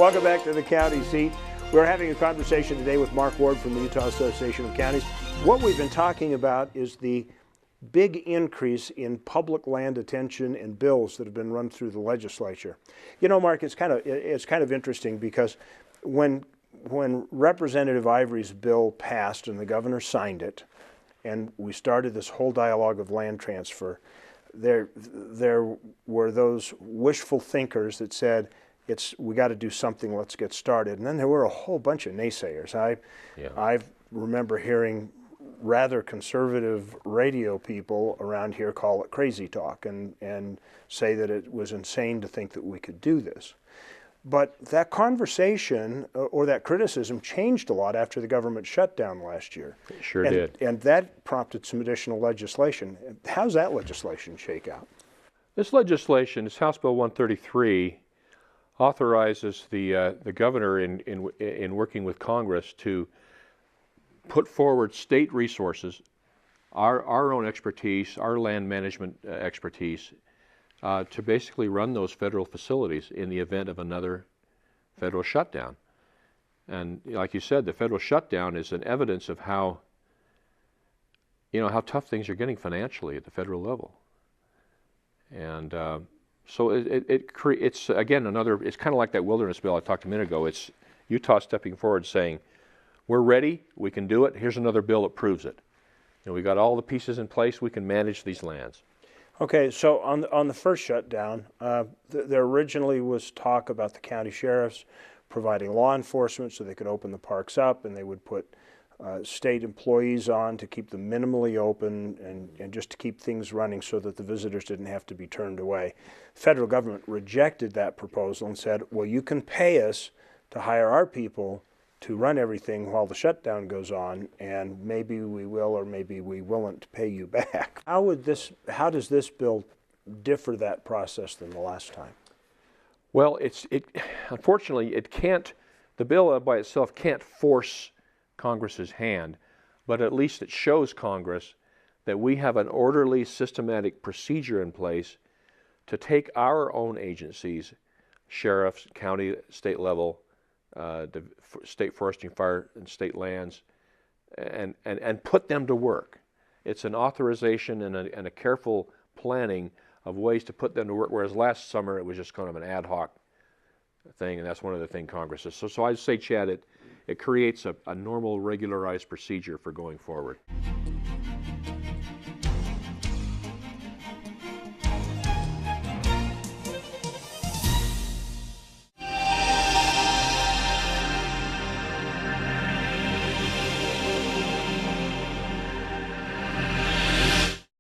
Welcome back to the county seat. We're having a conversation today with Mark Ward from the Utah Association of Counties. What we've been talking about is the big increase in public land attention and bills that have been run through the legislature. You know, Mark, it's kind of interesting because when Representative Ivory's bill passed and the governor signed it, and we started this whole dialogue of land transfer, there were those wishful thinkers that said, we got to do something, let's get started. And then there were a whole bunch of naysayers. I remember hearing rather conservative radio people around here call it crazy talk and say that it was insane to think that we could do this. But that conversation or that criticism changed a lot after the government shutdown last year. It sure did. And that prompted some additional legislation. How's that legislation shake out? This legislation, it's House Bill 133, authorizes the governor in working with Congress to put forward state resources, our own expertise, our land management expertise, to basically run those federal facilities in the event of another federal shutdown. And like you said, the federal shutdown is an evidence of how tough things are getting financially at the federal level. And so it's again it's kind of like that wilderness bill I talked a minute ago. It's Utah stepping forward saying, we're ready, we can do it, here's another bill that proves it. We got all the pieces in place, we can manage these lands. Okay, so on the first shutdown, there originally was talk about the county sheriffs providing law enforcement so they could open the parks up, and they would put state employees on to keep them minimally open and just to keep things running so that the visitors didn't have to be turned away. The federal government rejected that proposal and said, well, you can pay us to hire our people to run everything while the shutdown goes on, and maybe we will or maybe we won't pay you back. How does this bill differ that process than the last time? Well, unfortunately, the bill by itself can't force Congress's hand, but at least it shows Congress that we have an orderly, systematic procedure in place to take our own agencies, sheriffs, county, state level, the state forestry and fire and state lands, and put them to work. It's an authorization and a careful planning of ways to put them to work, whereas last summer it was just kind of an ad hoc thing, and that's one of the things Congress is. So I'd say, Chad, it creates a normal, regularized procedure for going forward.